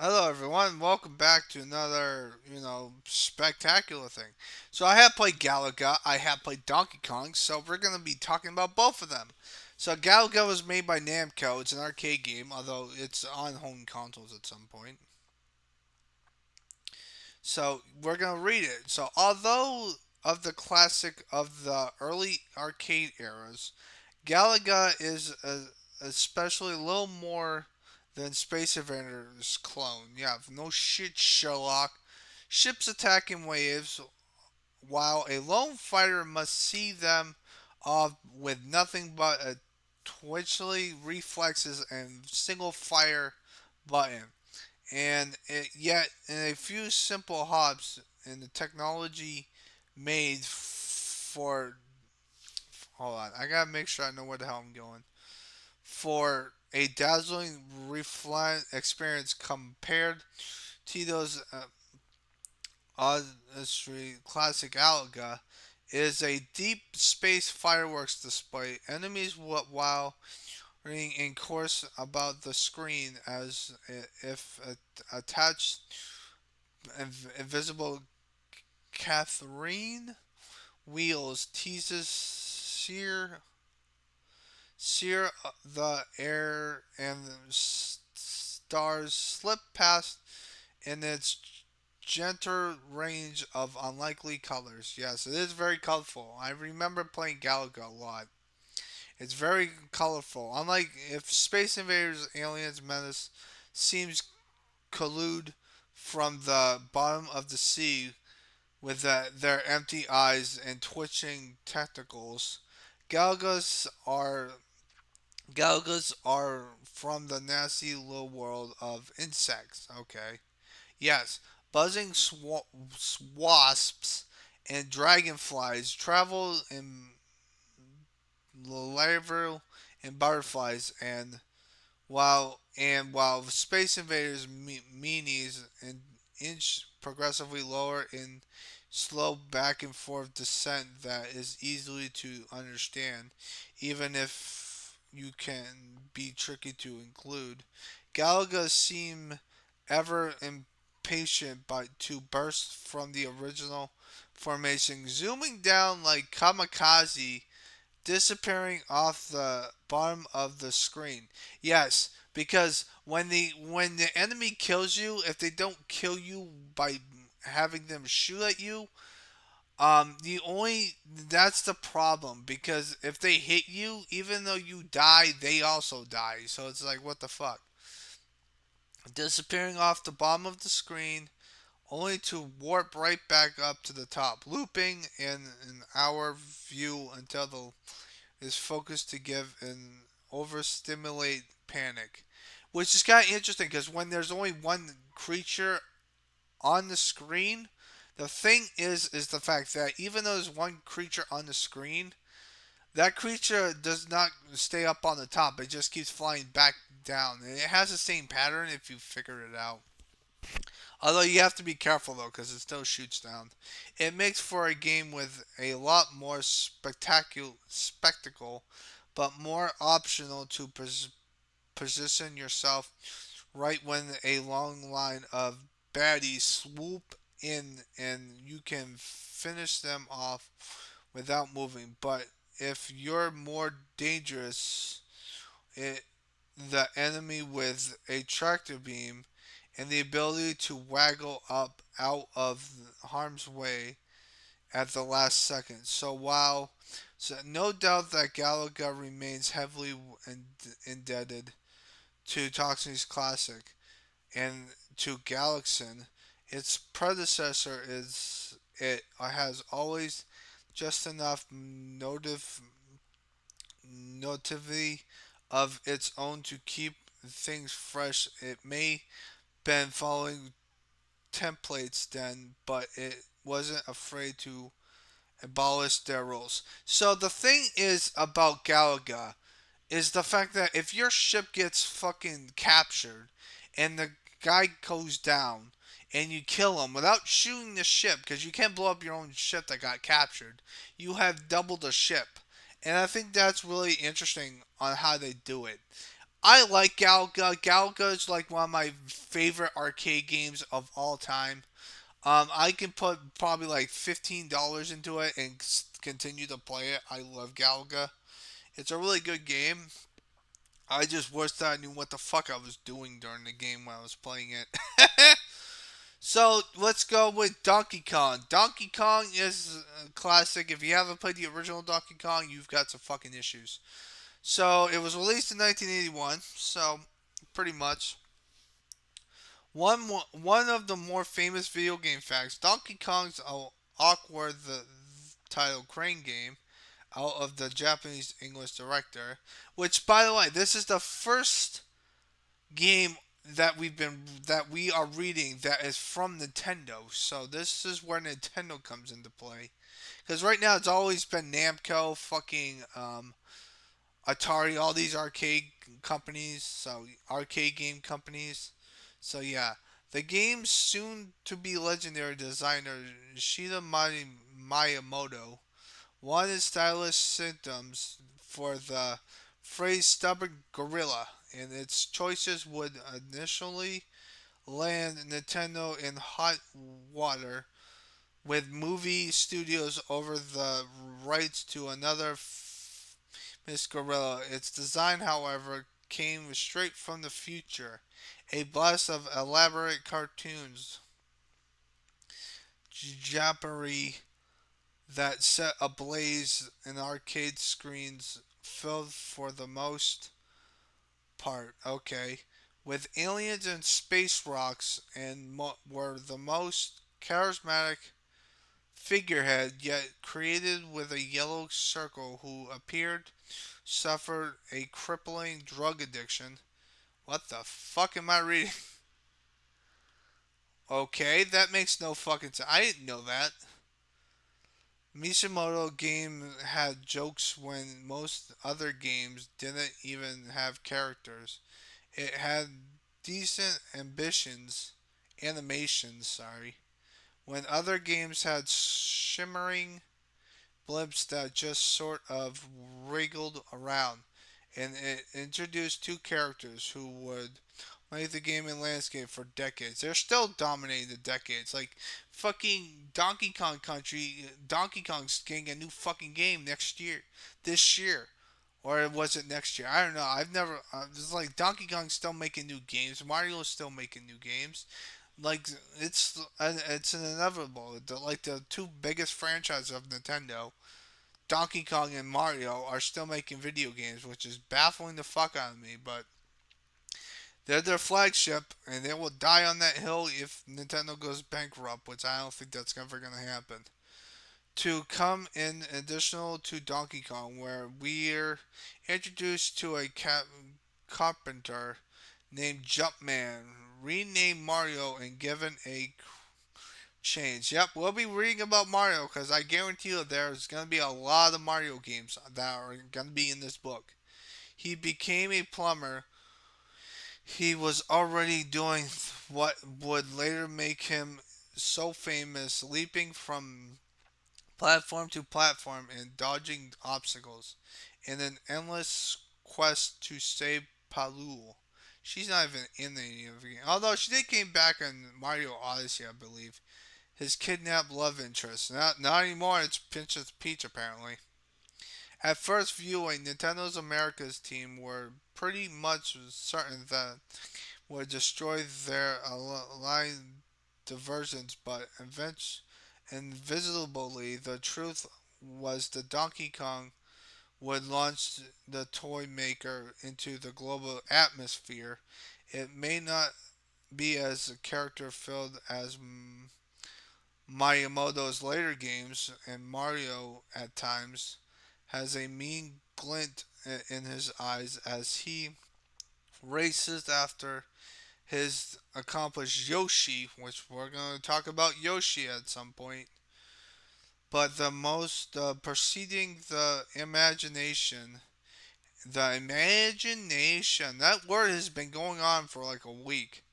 Hello, everyone. Welcome back to another, spectacular thing. So I have played Galaga. I have played Donkey Kong. So we're gonna be talking about both of them. So Galaga was made by Namco. It's an arcade game, although it's on home consoles at some point. So we're gonna read it. So although of the classic of the early arcade eras, Galaga is especially a little more than Space Invaders clone. Yeah, no shit, Sherlock. Ships attack in waves, while a lone fighter must see them off with nothing but a twitchly reflexes and single fire button. Yet, in a few simple hops in the technology made for. Hold on, I gotta make sure I know where the hell I'm going. For a dazzling refline experience compared to those Odyssey classic Alga is a deep space fireworks display. Enemies while running in course about the screen as if attached invisible Catherine wheels teases sear the air and the stars slip past in its gentle range of unlikely colors. Yes, it is very colorful. I remember playing Galaga a lot. It's very colorful. Unlike if Space Invaders Aliens Menace seems collude from the bottom of the sea with their empty eyes and twitching tentacles, Galagas are Galagas are from the nasty little world of insects. Okay. Yes, buzzing wasps and dragonflies travel in larval and butterflies, and while Space Invaders meanies and inch progressively lower in slow back and forth descent that is easily to understand, even if you can be tricky to include. Galaga seem ever impatient by to burst from the original formation, zooming down like kamikaze disappearing off the bottom of the screen. Yes, because when the enemy kills you, if they don't kill you by having them shoot at you, the only that's the problem because if they hit you, even though you die, they also die. So it's like what the fuck? Disappearing off the bottom of the screen only to warp right back up to the top, looping in our view until the is focused to give an overstimulate panic, which is kind of interesting because when there's only one creature on the screen, the thing is the fact that even though there's one creature on the screen, that creature does not stay up on the top. It just keeps flying back down. And it has the same pattern if you figure it out. Although you have to be careful though, because it still shoots down. It makes for a game with a lot more spectacle, but more optional to position yourself right when a long line of baddies swoop in and you can finish them off without moving. But if you're more dangerous, it, the enemy with a tractor beam and the ability to waggle up out of harm's way at the last second. So no doubt that Galaga remains heavily indebted to Toxin's classic and to Galaxin. Its predecessor is it has always just enough notivity of its own to keep things fresh. It may been following templates then, but it wasn't afraid to abolish their rules. So the thing is about Galaga is the fact that if your ship gets fucking captured and the guy goes down and you kill him without shooting the ship because you can't blow up your own ship that got captured, you have doubled the ship. And I think that's really interesting on how they do it. I like Galaga. Galaga is like one of my favorite arcade games of all time. I can put probably like $15 into it and continue to play it. I love Galaga. It's a really good game. I just wish that I knew what the fuck I was doing during the game when I was playing it. So let's go with Donkey Kong. Donkey Kong is a classic. If you haven't played the original Donkey Kong, you've got some fucking issues. So it was released in 1981. So pretty much one of the more famous video game facts. Donkey Kong's awkward the title Crane game out of the Japanese English director. Which, by the way, this is the first game that we are reading that is from Nintendo. So this is where Nintendo comes into play. Because right now it's always been Namco, fucking Atari, all these arcade companies, so arcade game companies. So yeah, the game's soon to be legendary designer Shida Miyamoto wanted stylish symptoms for the phrase stubborn gorilla, and its choices would initially land Nintendo in hot water with movie studios over the rights to another Miss Gorilla. Its design, however, came straight from the future. A blast of elaborate cartoons, jappery that set ablaze in arcade screens filled for the most part, okay, with aliens and space rocks and were the most charismatic figurehead yet created with a yellow circle who appeared suffered a crippling drug addiction. What the fuck am I reading? Okay, that makes no fucking sense. I didn't know that. Mishimoto game had jokes when most other games didn't even have characters. It had decent animations, sorry, when other games had shimmering blimps that just sort of wriggled around, and it introduced two characters who would make the gaming landscape for decades. They're still dominating the decades. Like fucking Donkey Kong Country, Donkey Kong's getting a new fucking game next year, this year. Or was it next year? I don't know. I've never. It's like Donkey Kong's still making new games. Mario's still making new games. Like it's an inevitable. Like the two biggest franchises of Nintendo, Donkey Kong and Mario, are still making video games, which is baffling the fuck out of me. But they're their flagship, and they will die on that hill if Nintendo goes bankrupt, which I don't think that's ever going to happen. To come in additional to Donkey Kong, where we're introduced to a carpenter named Jumpman, renamed Mario, and given a change. Yep, we'll be reading about Mario because I guarantee you there's going to be a lot of Mario games that are going to be in this book. He became a plumber. He was already doing what would later make him so famous, leaping from platform to platform and dodging obstacles in an endless quest to save Palul. She's not even in the game. Although she did came back in Mario Odyssey, I believe. His kidnapped love interest. Not anymore, it's Princess Peach apparently. At first viewing, Nintendo's America's team were pretty much certain that would destroy their aligned diversions, but invisibly, the truth was that Donkey Kong would launch the toy maker into the global atmosphere. It may not be as character filled as Miyamoto's later games, and Mario at times has a mean glint in his eyes as he races after his accomplished Yoshi, which we're going to talk about Yoshi at some point. But the most preceding the imagination, that word has been going on for like a week,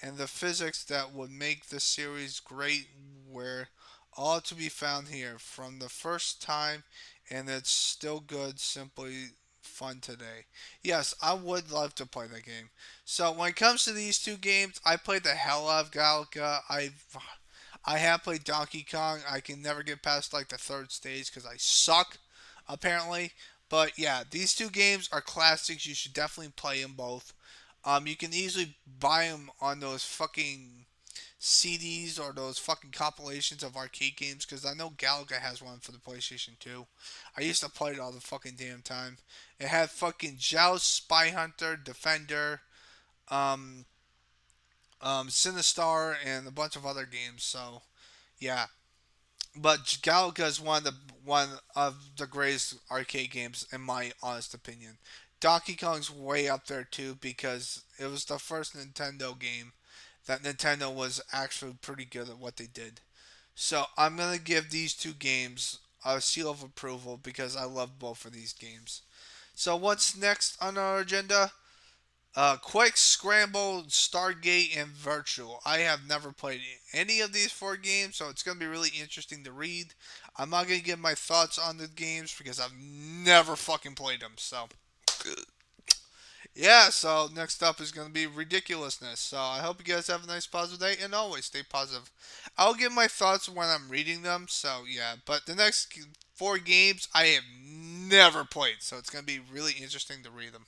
and the physics that would make the series great were all to be found here from the first time, and it's still good simply fun today. Yes, I would love to play that game. So when it comes to these two games, I played the hell out of Galaga. I have played Donkey Kong. I can never get past like the third stage because I suck, apparently. But yeah, these two games are classics. You should definitely play them both. You can easily buy them on those fucking CDs or those fucking compilations of arcade games because I know Galaga has one for the PlayStation 2. I used to play it all the fucking damn time. It had fucking Joust, Spy Hunter, Defender, um, Sinistar, and a bunch of other games. So yeah, but Galaga is one of the greatest arcade games in my honest opinion. Donkey Kong's way up there too because it was the first Nintendo game that Nintendo was actually pretty good at what they did. So I'm gonna give these two games a seal of approval because I love both of these games. So what's next on our agenda? Quick Scramble, Stargate, and Virtual. I have never played any of these four games, so it's gonna be really interesting to read. I'm not gonna give my thoughts on the games because I've never fucking played them. So yeah, so next up is going to be ridiculousness. So I hope you guys have a nice positive day and always stay positive. I'll give my thoughts when I'm reading them. So yeah, but the next four games I have never played. So it's going to be really interesting to read them.